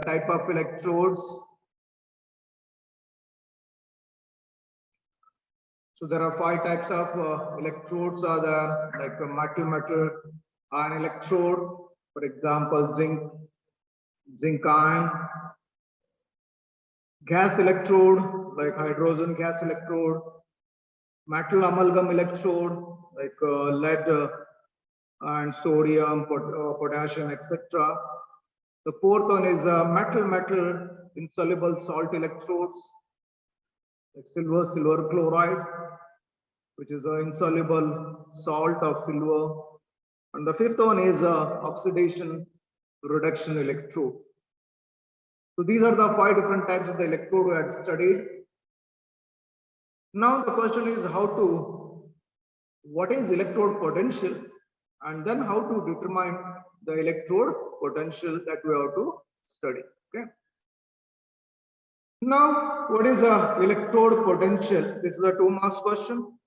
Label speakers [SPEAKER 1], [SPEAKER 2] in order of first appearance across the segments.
[SPEAKER 1] type of electrodes. So there are 5 types of electrodes are there, like a metal ion electrode, for example, zinc ion. Gas electrode, like hydrogen gas electrode. Metal amalgam electrode, like lead and sodium, potassium, etc. The 4th one is metal insoluble salt electrodes, like silver chloride, which is an insoluble salt of silver. And the 5th one is oxidation reduction electrode. So these are the 5 different types of the electrode we had studied. Now the question is what is electrode potential, and then how to determine the electrode potential that we have to study. Okay. Now, what is a electrode potential? This is a 2 marks question.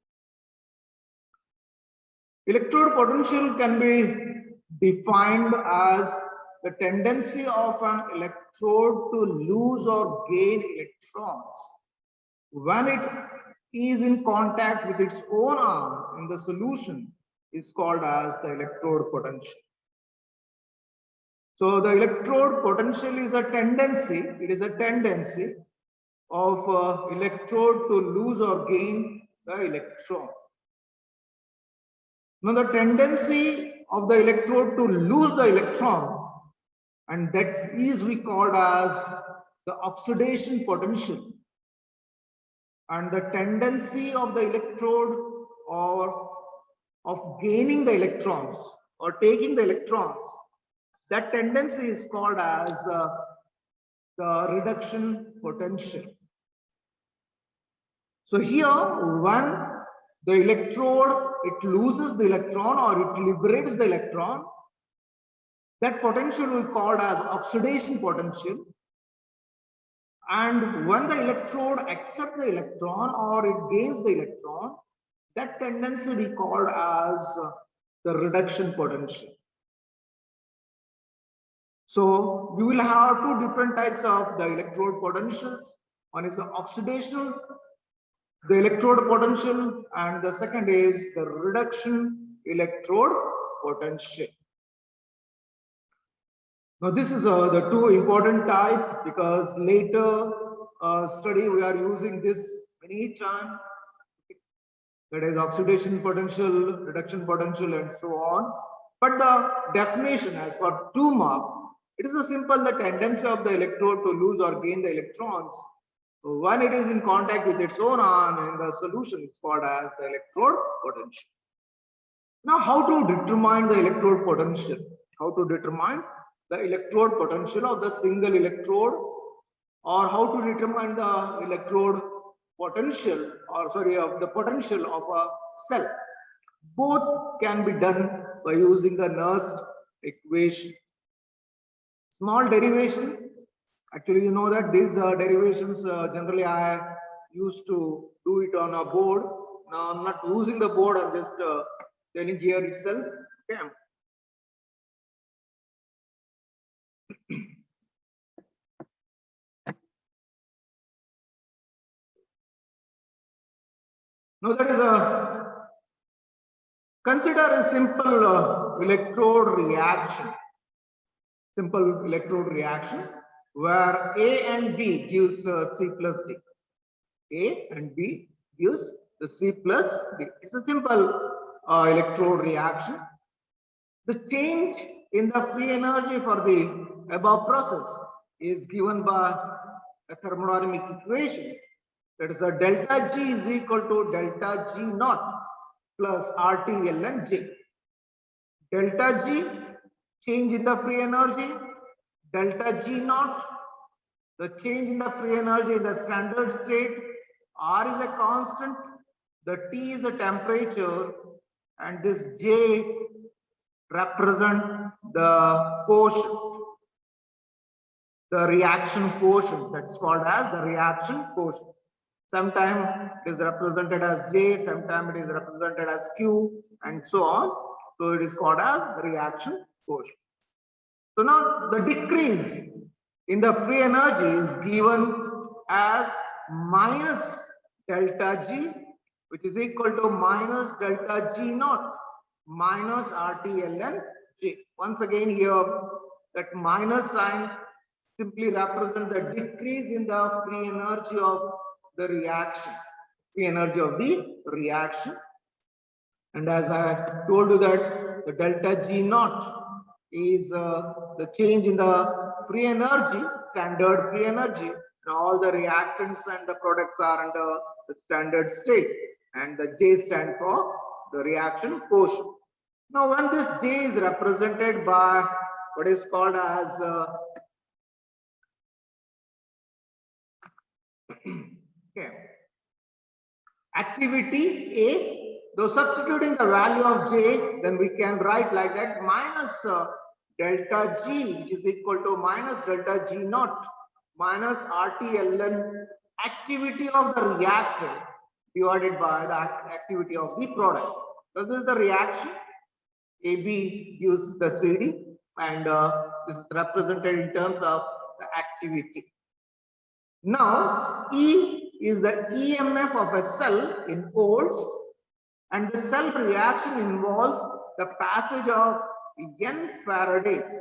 [SPEAKER 1] Electrode potential can be defined as the tendency of an electrode to lose or gain electrons when it is in contact with its own arm in the solution is called as the electrode potential. So the electrode potential is a tendency, it is a tendency of electrode to lose or gain the electron. Now the tendency of the electrode to lose the electron, and that is we called as the oxidation potential. And the tendency of the electrode or of gaining the electrons or taking the electrons, that tendency is called as the reduction potential. So here, when the electrode, it loses the electron or it liberates the electron, that potential will be called as oxidation potential. And when the electrode accepts the electron or it gains the electron, that tendency we called as the reduction potential. So you will have 2 different types of the electrode potentials. One is the oxidation, the electrode potential, and the second is the reduction electrode potential. Now this is the 2 important type, because later study we are using this many times. That is oxidation potential, reduction potential, and so on. But the definition as for 2 marks, it is a simple the tendency of the electrode to lose or gain the electrons when it is in contact with its own ion in the solution is called as the electrode potential. Now how to determine the electrode potential? How to determine the electrode potential of the single electrode, or how to determine the electrode potential, or sorry, of the potential of a cell. Both can be done by using the Nernst equation. Small derivation, actually you know that these derivations generally I used to do it on a board. Now I'm not using the board, I'm just telling here itself. Okay. Now that is consider a simple electrode reaction. Simple electrode reaction where A and B gives C plus D. A and B gives the C plus D. It's a simple electrode reaction. The change in the free energy for the above process is given by a thermodynamic equation. That is a delta G is equal to delta G naught plus RT ln J. Delta G, change in the free energy. Delta G naught, the change in the free energy in the standard state. R is a constant. The T is a temperature. And this J represent the quotient, the reaction quotient. That's called as the reaction quotient. Sometimes it is represented as J, sometimes it is represented as Q, and so on. So it is called as the reaction quotient. So now the decrease in the free energy is given as minus delta G, which is equal to minus delta G naught minus RT ln G. Once again here, that minus sign simply represent the decrease in the free energy of the reaction, free energy of the reaction. And as I told you that the delta G naught is the change in the free energy, standard free energy, and all the reactants and the products are under the standard state, and the J stand for the reaction quotient. Now, when this J is represented by what is called as okay, activity A, though substituting the value of J, then we can write like that minus delta G, which is equal to minus delta G naught minus RT ln activity of the reactant divided by the activity of the product. So this is the reaction. AB gives the CD, and this is represented in terms of the activity. Now, E is the EMF of a cell in volts, and the cell reaction involves the passage of N Faradays.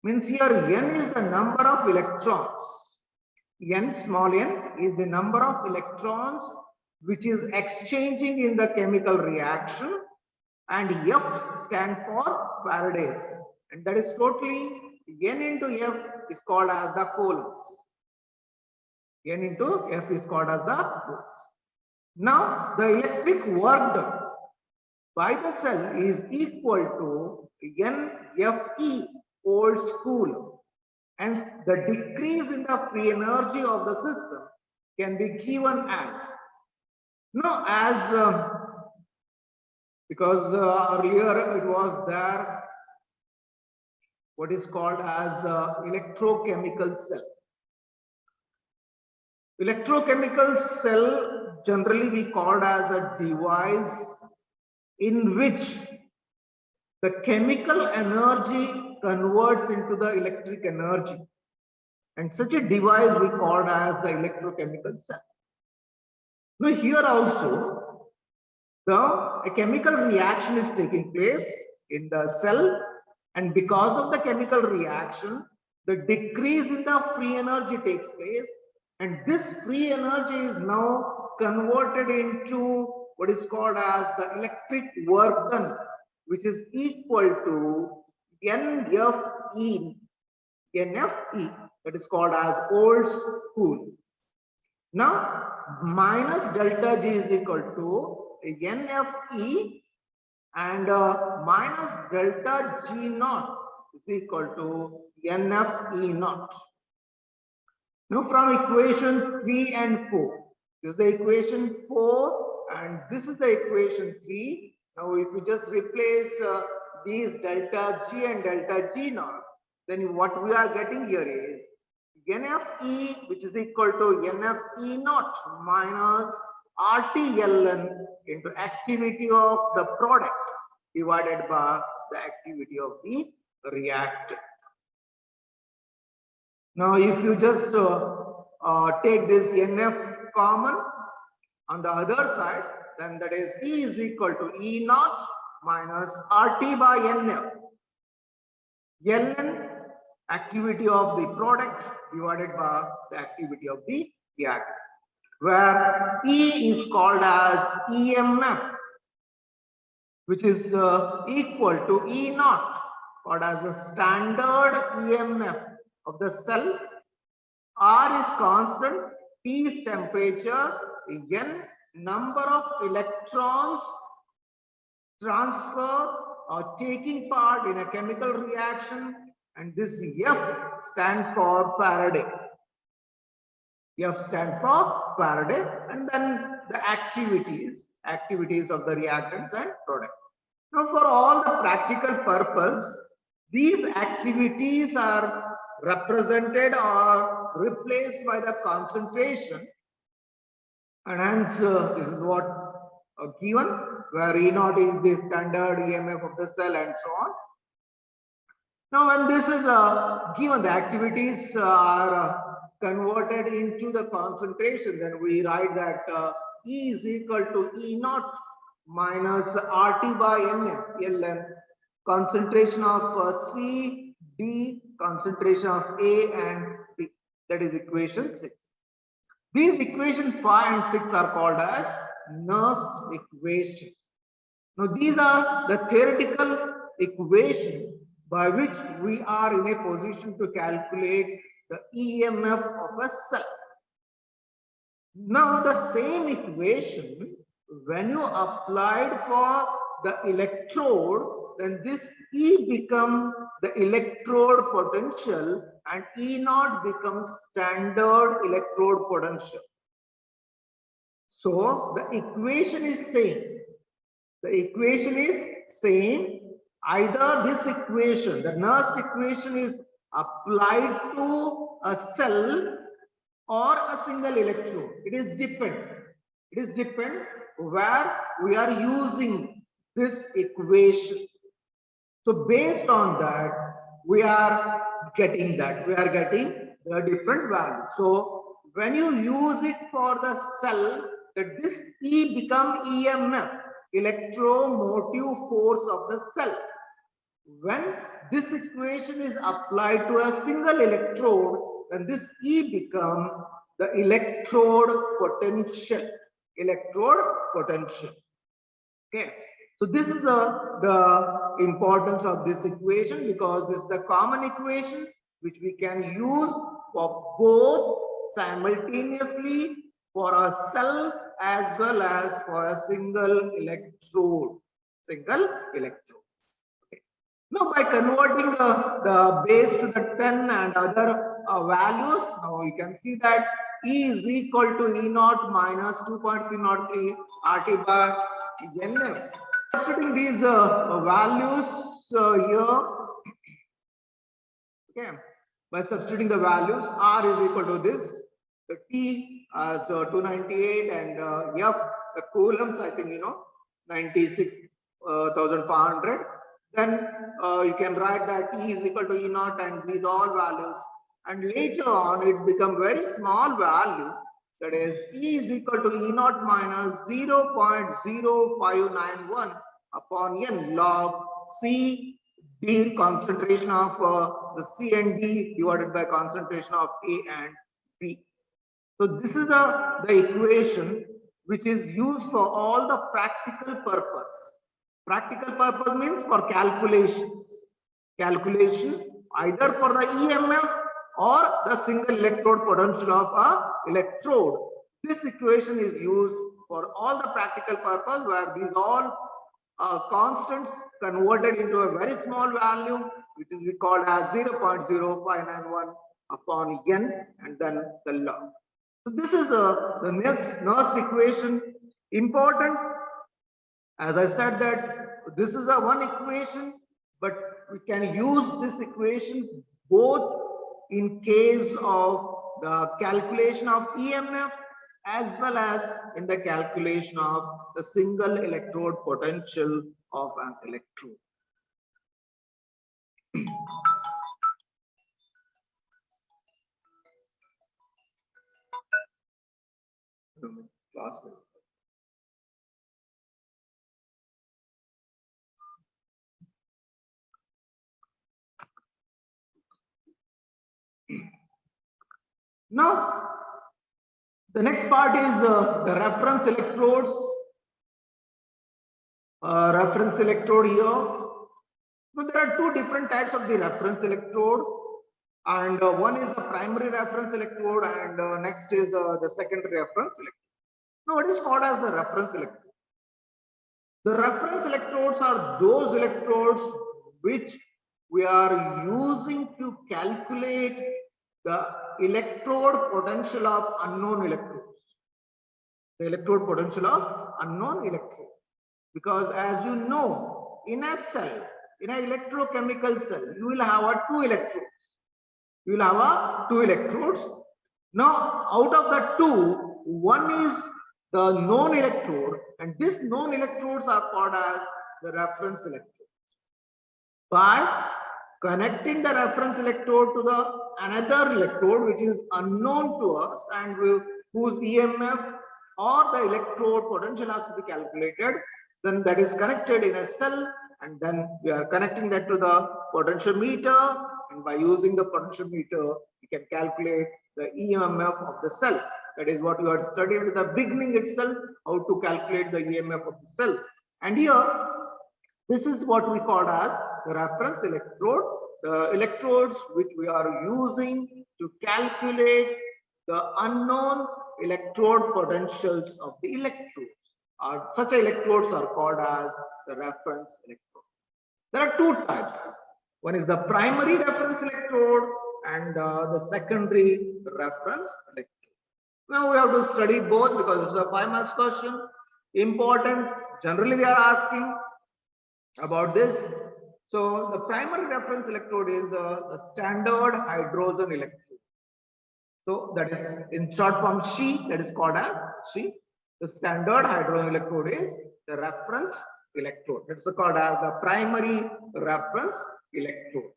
[SPEAKER 1] Means here N is the number of electrons. N, small n, is the number of electrons which is exchanging in the chemical reaction, and F stand for Faradays, and that is totally N into F is called as the coulombs. N into F is called as the coulombs. Now, the electric work done by the cell is equal to NFE volts coulomb. Hence, the decrease in the free energy of the system can be given as, now as because earlier it was there what is called as electrochemical cell. Electrochemical cell generally we called as a device in which the chemical energy converts into the electric energy, and such a device we called as the electrochemical cell. Now here also a chemical reaction is taking place in the cell, and because of the chemical reaction the decrease in the free energy takes place, and this free energy is now converted into what is called as the electric work done, which is equal to NFE, that is called as volts coulombs. Now, minus delta G is equal to NFE, and minus delta G naught is equal to NFE naught. Now, from equation 3 and 4, this is the equation 4 and this is the equation 3. Now, if we just replace these delta G and delta G naught, then what we are getting here is NFE, which is equal to NFE naught minus RT ln into activity of the product divided by the activity of the reactant. Now, if you just take this NF common on the other side, then that is E is equal to E naught minus RT by NF. ln activity of the product divided by the activity of the reactant, where E is called as EMF, which is equal to E naught, called as the standard EMF of the cell. R is constant, T is temperature, N number of electrons transfer or taking part in a chemical reaction, and this F stand for Faraday. F stand for Faraday, and then the activities of the reactants and product. Now, for all the practical purpose, these activities are represented or replaced by the concentration, and hence this is what given, where E naught is the standard EMF of the cell and so on. Now, when this is given, the activities are converted into the concentration, then we write that E is equal to E naught minus RT by Ln, concentration of C, D, concentration of A and B. That is equation 6. These equations 5 and 6 are called as Nernst equation. Now, these are the theoretical equations by which we are in a position to calculate the EMF of a cell. Now, the same equation, when you applied for the electrode, then this E becomes the electrode potential and E naught becomes standard electrode potential. So, the equation is same. The equation is same. Either this equation, the Nernst equation, is applied to a cell or a single electrode. It is depend. It is depend where we are using this equation. So based on that, we are getting that. We are getting the different values. So when you use it for the cell, that this E become EMF, electromotive force of the cell. When this equation is applied to a single electrode, then this E become the electrode potential. Electrode potential. Okay. So this is the importance of this equation, because this is the common equation which we can use for both simultaneously for a cell as well as for a single electrode. Single electrode. Okay. Now, by converting the base to the 10 and other values, now you can see that E is equal to E naught minus 2.303 RT by Nf. Substituting these values here, okay, by substituting the values, R is equal to this, the T as 298 and F, the coulombs, I think 96,500. Then you can write that E is equal to E naught and these all values, and later on it become very small value, that is E is equal to E naught minus 0.0591 upon N log C D, concentration of the C and D divided by concentration of A and B. So this is the equation which is used for all the practical purpose. Practical purpose means for calculations. Calculation either for the EMF or the single electrode potential of a electrode. This equation is used for all the practical purpose, where these all constants converted into a very small value, which is we called as 0.0591 upon N and then the log. So this is the Nernst equation. Important, as I said, that this is a one equation, but we can use this equation both in case of the calculation of EMF as well as in the calculation of the single electrode potential of an electrode. Now, the next part is the reference electrodes. Reference electrode here. So there are two different types of the reference electrode, and one is the primary reference electrode, and next is the secondary reference electrode. Now, what is called as the reference electrode? The reference electrodes are those electrodes which we are using to calculate the electrode potential of unknown electrodes. The electrode potential of unknown electrodes. Because as you know, in a cell, in an electrochemical cell, you will have two electrodes. You will have two electrodes. Now, out of the two, one is the known electrode, and these known electrodes are called as the reference electrodes. By connecting the reference electrode to the another electrode which is unknown to us and whose EMF or the electrode potential has to be calculated, then that is connected in a cell, and then we are connecting that to the potentiometer, and by using the potentiometer we can calculate the EMF of the cell. That is what you had studied at the beginning itself, how to calculate the EMF of the cell. And here, this is what we call as the reference electrode. The electrodes which we are using to calculate the unknown electrode potentials of the electrodes. Such electrodes are called as the reference electrode. There are two types. One is the primary reference electrode and the secondary reference electrode. Now we have to study both because it's a 5 marks question. Important. Generally they are asking about this. So the primary reference electrode is the standard hydrogen electrode. So that is in short form SHE, that is called as SHE. The standard hydrogen electrode is the reference electrode. That's called as the primary reference electrode.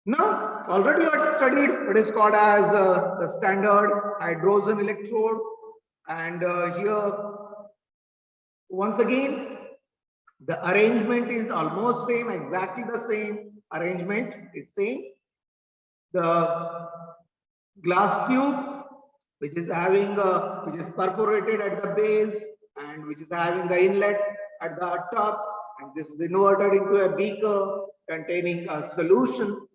[SPEAKER 1] Now, already you had studied what is called as the standard hydrogen electrode, and here once again the arrangement is almost same, exactly the same arrangement is same. The glass tube which is having which is perforated at the base and which is having the inlet at the top, and this is inverted into a beaker containing a solution,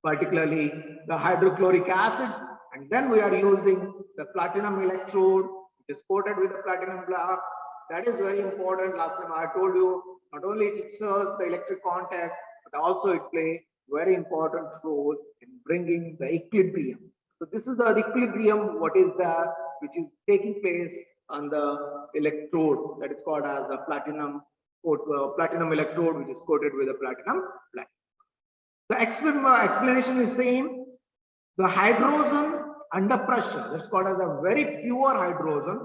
[SPEAKER 1] particularly the hydrochloric acid, and then we are using the platinum electrode which is coated with the platinum block. That is very important. Last time I told you, not only it serves the electric contact, but also it plays very important role in bringing the equilibrium. So this is the equilibrium, what is there, which is taking place on the electrode, that is called as the platinum electrode, which is coated with a platinum black. The explanation is same. The hydrogen under pressure, that's called as a very pure hydrogen.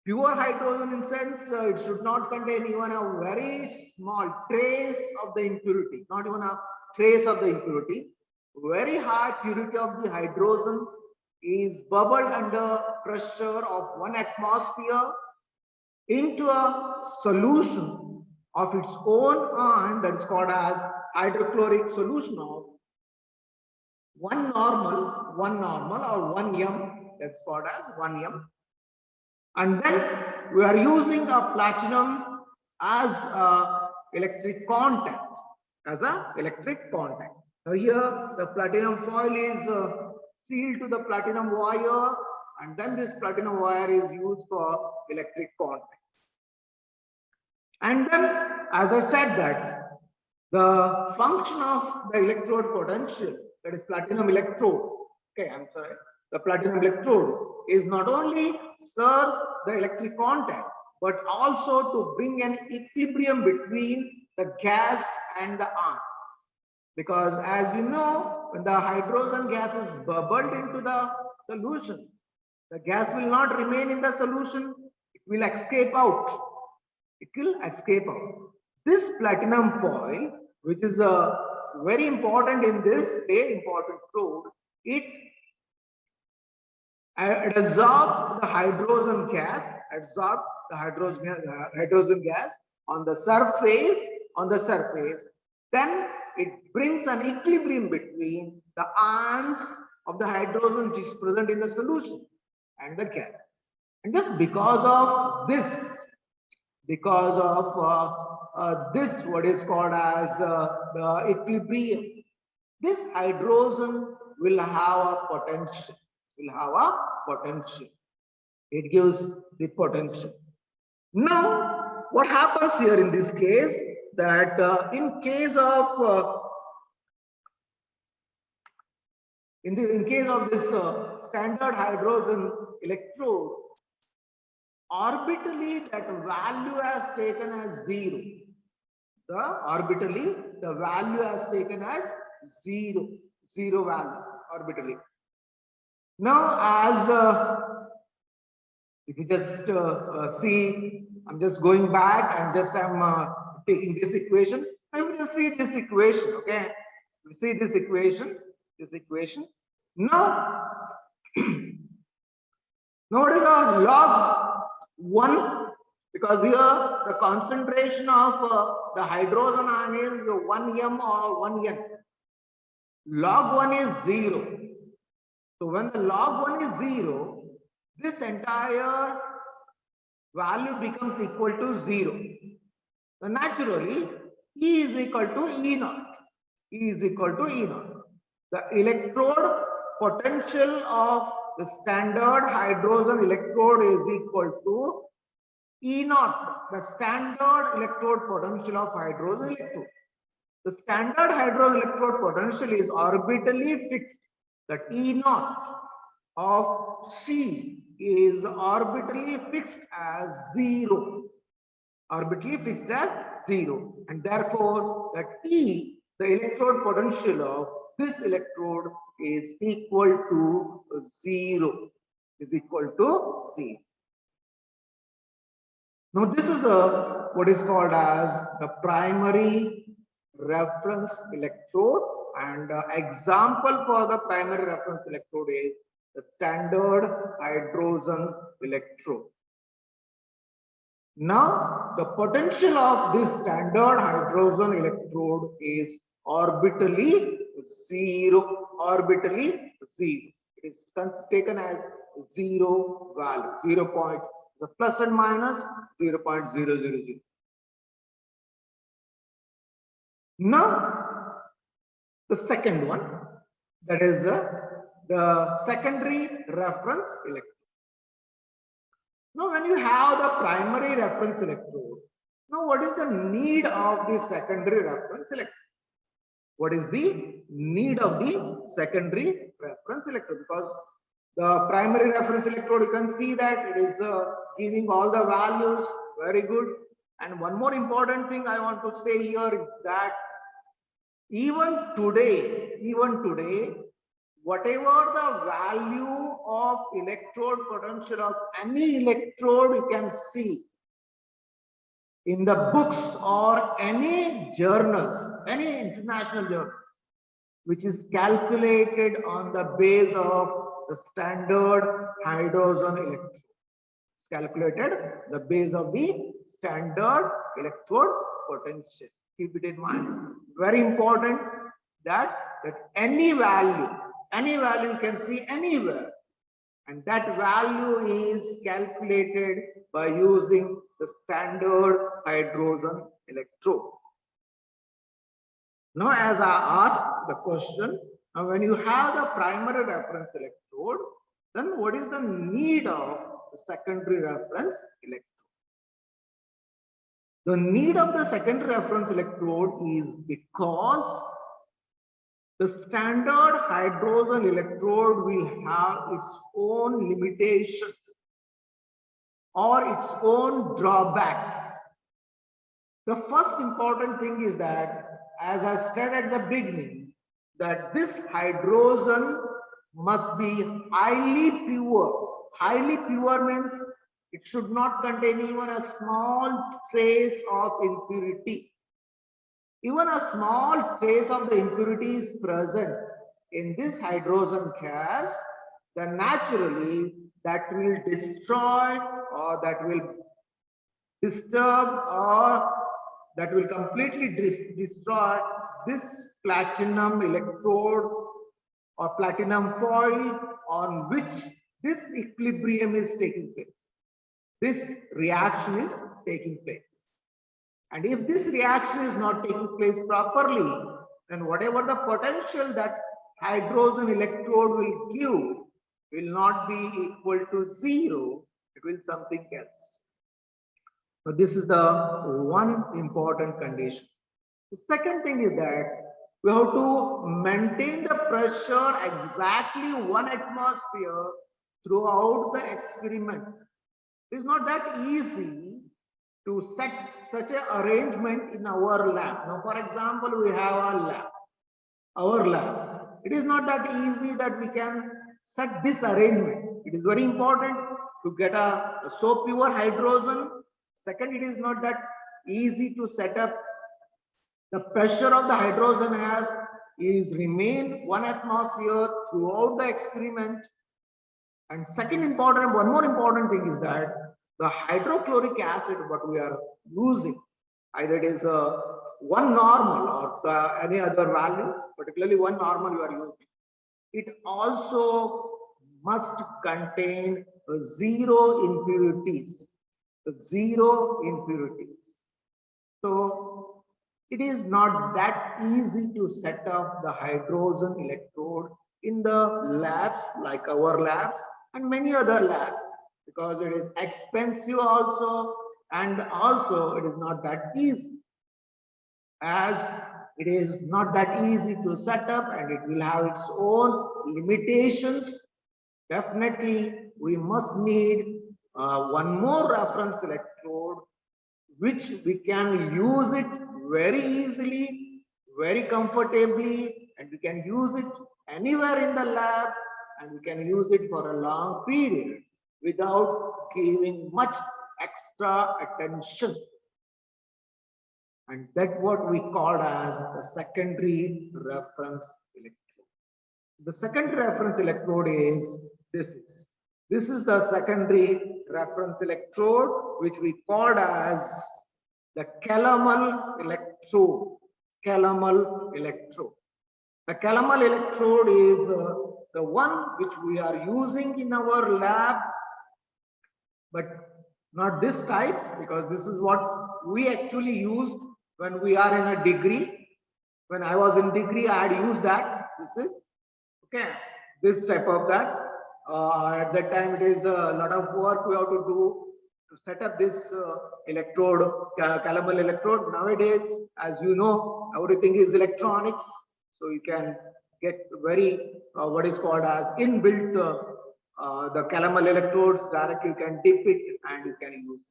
[SPEAKER 1] Pure hydrogen in sense, it should not contain even a very small trace of the impurity, not even a trace of the impurity. Very high purity of the hydrogen is bubbled under pressure of 1 atmosphere into a solution of its own ion, that is called as hydrochloric solution of 1 normal or 1 m, that's called as 1 m. And then we are using a platinum as electric contact, Now here the platinum foil is sealed to the platinum wire, and then this platinum wire is used for electric contact. And then, as I said, that the function of the electrode potential, that is platinum electrode, the platinum electrode is not only serves the electric contact, but also to bring an equilibrium between the gas and the ion. Because as you know, when the hydrogen gas is bubbled into the solution, the gas will not remain in the solution, it will escape out. This platinum foil, which is very important in this important role, it absorbs the hydrogen gas, on the surface, then it brings an equilibrium between the ions of the hydrogen which is present in the solution and the gas. And just because of this, what is called as the equilibrium, this hydrogen will have a potential. It gives the potential. Now, what happens here in this case, that in case of this standard hydrogen electrode, orbitally that value has taken as 0. The value has taken as 0 value orbitally. Now, as if you just see, I'm just going back and I'm taking this equation Now we just see this equation, okay? We see this equation. Now, now what is our log 1? Because here the concentration of the hydrogen ion is 1 m or 1 n. Log 1 is 0. So when the log 1 is 0, this entire value becomes equal to 0. So naturally, E is equal to E naught. E is equal to E naught. The electrode potential of the standard hydrogen electrode is equal to E naught, the standard electrode potential of hydrogen electrode. The standard hydrogen electrode potential is orbitally fixed. That E naught of C is orbitally fixed as 0. Orbitally fixed as 0. And therefore, that E, the electrode potential of this electrode is equal to 0. Is equal to 0. Now, this is what is called as the primary reference electrode, and example for the primary reference electrode is the standard hydrogen electrode. Now, the potential of this standard hydrogen electrode is orbitally 0. Orbitally 0. It is taken as 0 value. 0 point, the plus and minus 0.000. Now, the second one, that is the secondary reference electrode. Now, when you have the primary reference electrode, now what is the need of the secondary reference electrode? What is the need of the secondary reference electrode? Because the primary reference electrode, you can see that it is giving all the values, very good. And one more important thing I want to say here is that even today, whatever the value of electrode potential of any electrode you can see in the books or any journals, any international journals, which is calculated on the base of the standard hydrogen electrode. It's calculated the base of the standard electrode potential. Keep it in mind. Very important that any value you can see anywhere, and that value is calculated by using the standard hydrogen electrode. Now, as I asked the question, now when you have the primary reference electrode, then what is the need of the secondary reference electrode? The need of the secondary reference electrode is because the standard hydrogen electrode will have its own limitations or its own drawbacks. The first important thing is that, as I said at the beginning, that this hydrogen must be highly pure. Highly pure means it should not contain even a small trace of impurity. Even a small trace of the impurity is present in this hydrogen gas, then naturally that will destroy or that will disturb or that will completely destroy this platinum electrode or platinum foil on which this equilibrium is taking place. This reaction is taking place. And if this reaction is not taking place properly, then whatever the potential that hydrogen electrode will give will not be equal to 0, it will something else. So this is the one important condition. The second thing is that we have to maintain the pressure exactly 1 atmosphere throughout the experiment. It is not that easy to set such an arrangement in our lab. Now, for example, we have our lab. It is not that easy that we can set this arrangement. It is very important to get a so pure hydrogen. Second, it is not that easy to set up The pressure of the hydrogen has is remained 1 atmosphere throughout the experiment. And one more important thing is that the hydrochloric acid what we are using, either it is one normal or any other value, particularly one normal you are using, it also must contain zero impurities. Zero impurities. So it is not that easy to set up the hydrogen electrode in the labs like our labs and many other labs, because it is expensive also, and also it is not that easy, as it is not that easy to set up and it will have its own limitations. Definitely we must need one more reference electrode which we can use it very easily, very comfortably, and we can use it anywhere in the lab, and we can use it for a long period without giving much extra attention. And that's what we call as the secondary reference electrode. The secondary reference electrode is this is the secondary reference electrode, which we called as the calomel electrode. Calomel electrode. The calomel electrode is the one which we are using in our lab, but not this type, because this is what we actually used when we are in a degree. When I was in degree, I had used that. This is okay. This type of that. At that time, it is a lot of work we have to do to set up this electrode, calomel electrode. Nowadays, as you know, everything is electronics, so you can get very what is called as inbuilt the calomel electrodes. Directly, you can dip it and you can use it.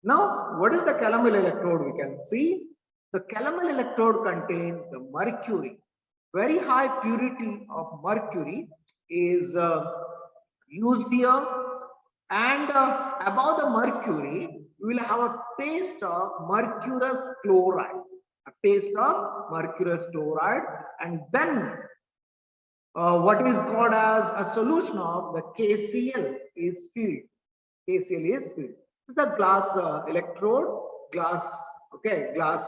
[SPEAKER 1] Now, what is the calomel electrode? We can see the calomel electrode contains the mercury. Very high purity of mercury is used here, and above the mercury we will have a paste of mercurous chloride, and then what is called as a solution of the KCl is filled. KCl is filled. This is the glass electrode, glass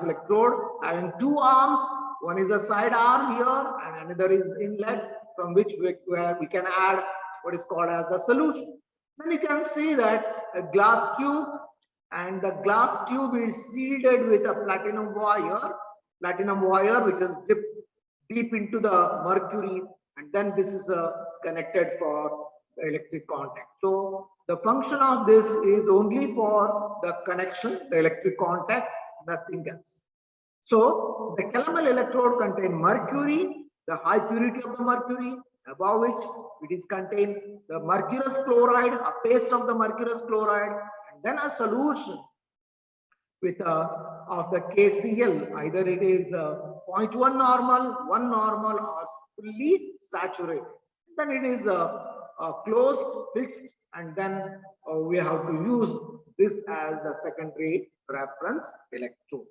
[SPEAKER 1] electrode having two arms. One is a side arm here, and another is inlet from which where we can add what is called as the solution. Then you can see that a glass tube, and the glass tube is sealed with a platinum wire which is dipped deep into the mercury, and then this is connected for the electric contact. So the function of this is only for the connection, the electric contact, nothing else. So the calomel electrode contains mercury, the high purity of the mercury, above which it is contained the mercurous chloride, a paste of the mercurous chloride, and then a solution with of the KCl, either it is 0.1 normal, 1 normal, or fully saturated. Then it is closed, fixed, and then we have to use this as the secondary reference electrode.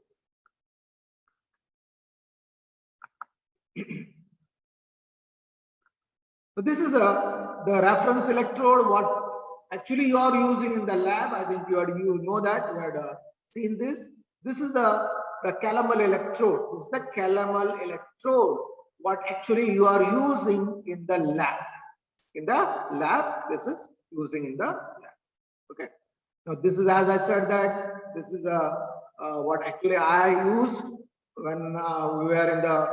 [SPEAKER 1] So this is the reference electrode what actually you are using in the lab. I think you know that you had seen this. This is the calomel electrode. This is the calomel electrode what actually you are using in the lab. In the lab, this is using in the lab. Okay. Now this is, as I said, that this is what actually I used when we were in the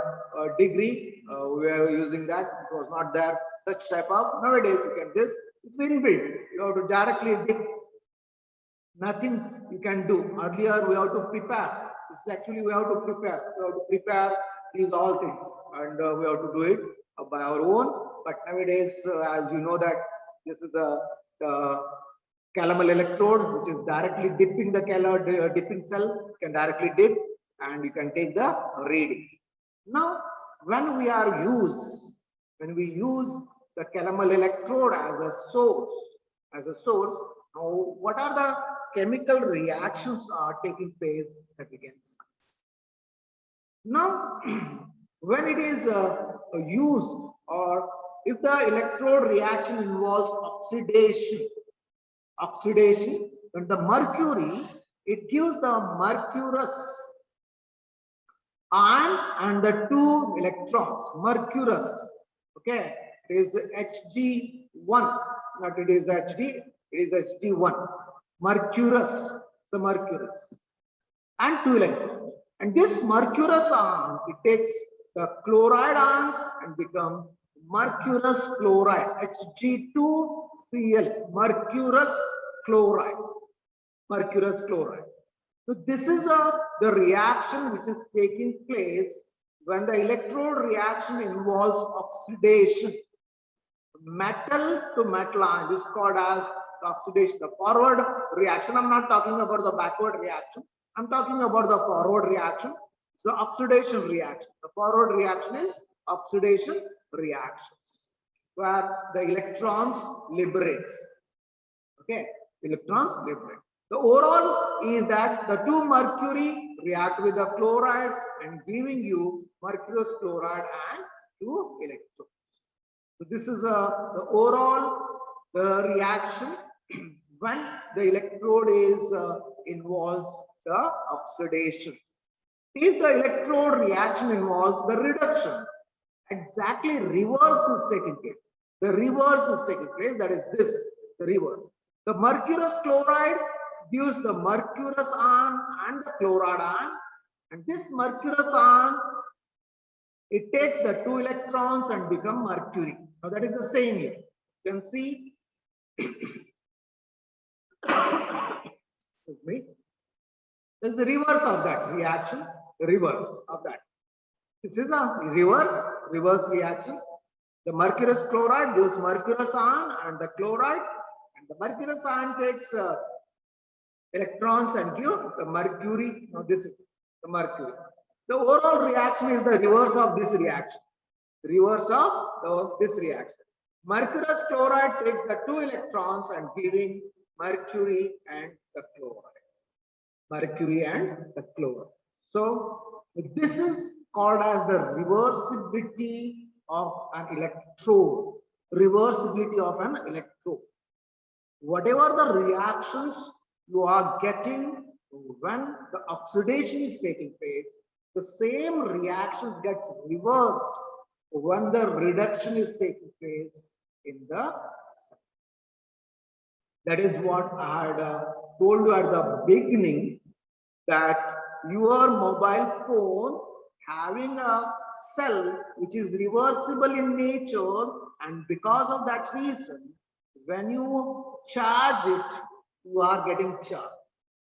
[SPEAKER 1] degree. We were using that. It was not there such type of. Nowadays you can this. It's inbuilt. You have to directly dip. Nothing you can do. Earlier we have to prepare. This is actually we have to prepare. We have to prepare these all things, and we have to do it by our own. But nowadays, as you know that this is the calomel electrode, which is directly dipping the dipping cell. You can directly dip, and you can take the readings. Now, when we use the calomel electrode as a source, now what are the chemical reactions are taking place that we can see? Now, when it is used, or if the electrode reaction involves oxidation, when the mercury, it gives the mercurous ion and the two electrons, mercurous, okay, it is Hg1, not it is Hd, it is Hg1, mercurous, the mercurous, and two electrons. And this mercurous ion, it takes the chloride ions and become mercurous chloride, Hg2Cl, mercurous chloride. So this is the reaction which is taking place when the electrode reaction involves oxidation. Metal to metal ion, this is called as oxidation, the forward reaction. I'm not talking about the backward reaction. I'm talking about the forward reaction. So oxidation reaction. The forward reaction is oxidation reactions, where the electrons liberates. Okay, electrons liberate. The overall is that the two mercury react with the chloride and giving you mercurous chloride and two electrons. So this is the overall reaction when the electrode is involves the oxidation. If the electrode reaction involves the reduction, exactly reverse is taking place. The reverse is taking place, that is this, the reverse. The mercurous chloride gives the mercurous ion and the chloride ion, and this mercurous ion, it takes the two electrons and become mercury. Now that is the same here. You can see, excuse me, this is the reverse of that reaction, the reverse of that. This is a reverse reaction. The mercurous chloride gives mercurous ion and the chloride, and the mercurous ion takes electrons and give the mercury. Now this is the mercury. The overall reaction is the reverse of this reaction. Reverse of this reaction. Mercurous chloride takes the two electrons and giving mercury and the chloride. Mercury and the chloride. So this is called as the reversibility of an electrode. Reversibility of an electrode. Whatever the reactions you are getting when the oxidation is taking place, the same reactions gets reversed when the reduction is taking place in the cell. That is what I had told you at the beginning, that your mobile phone having a cell which is reversible in nature, and because of that reason, when you charge it, you are getting charged.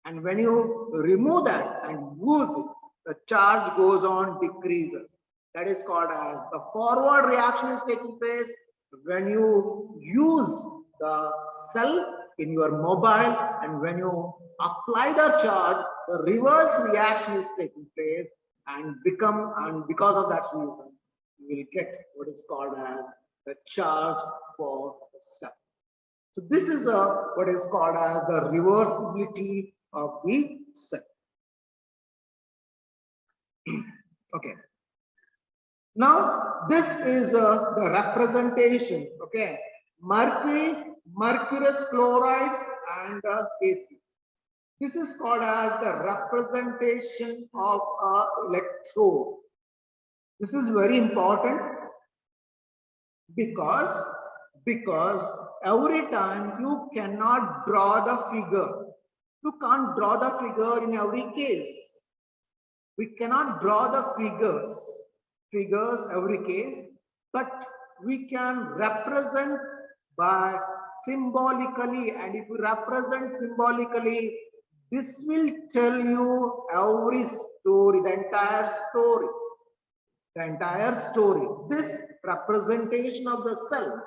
[SPEAKER 1] And when you remove that and use it, the charge goes on, decreases. That is called as the forward reaction is taking place when you use the cell in your mobile, and when you apply the charge, the reverse reaction is taking place and because of that reason, you will get what is called as the charge for the cell. So this is what is called as the reversibility of the cell. Okay. Now this is the representation. Okay, mercurous chloride and Kc. This is called as the representation of a electrode. This is very important because every time you cannot draw the figure. You can't draw the figure in every case. We cannot draw the figures every case, but we can represent by symbolically, and if you represent symbolically, this will tell you every story, the entire story. This representation of the cell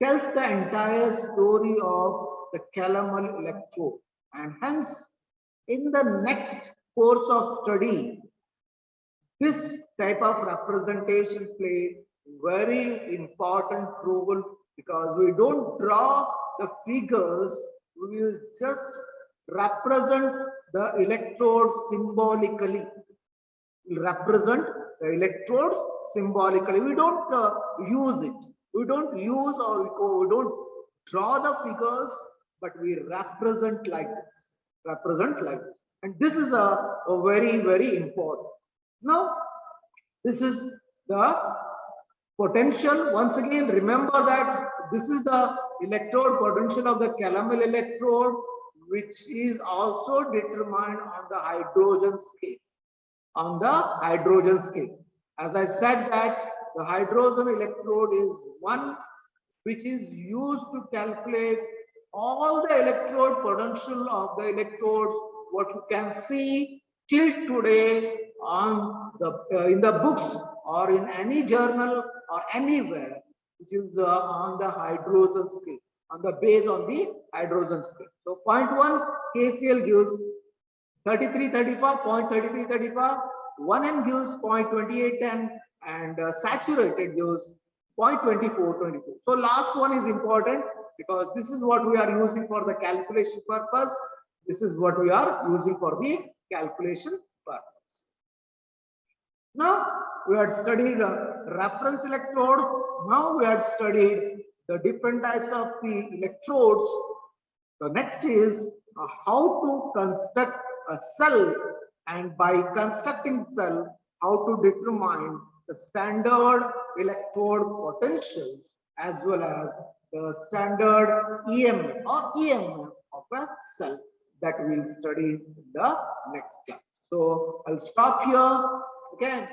[SPEAKER 1] tells the entire story of the calomel electrode, and hence in the next course of study, this type of representation play very important role, because we don't draw the figures, we will just represent the electrode symbolically. will represent the electrodes symbolically. We don't use it. We don't use or we don't draw the figures, but we represent like this. Represent like this. And this is a very, very important. Now, this is the potential. Once again, remember that this is the electrode potential of the calomel electrode, which is also determined on the hydrogen scale. On the hydrogen scale. As I said that the hydrogen electrode is one which is used to calculate all the electrode potential of the electrodes, what you can see till today on the in the books or in any journal or anywhere, which is on the hydrogen scale, on the base on the hydrogen scale. So 0.1 KCl gives 3335, 0.3335, 1N gives 0.2810, and saturated gives 0.2424. So last one is important because this is what we are using for the calculation purpose. This is what we are using for the calculation purpose. Now we had studied reference electrode. Now we had studied the different types of the electrodes. The next is how to construct a cell, and by constructing cell, how to determine the standard electrode potentials as well as the standard EMF or EMF of a cell that we'll study in the next class. So I'll stop here. Again,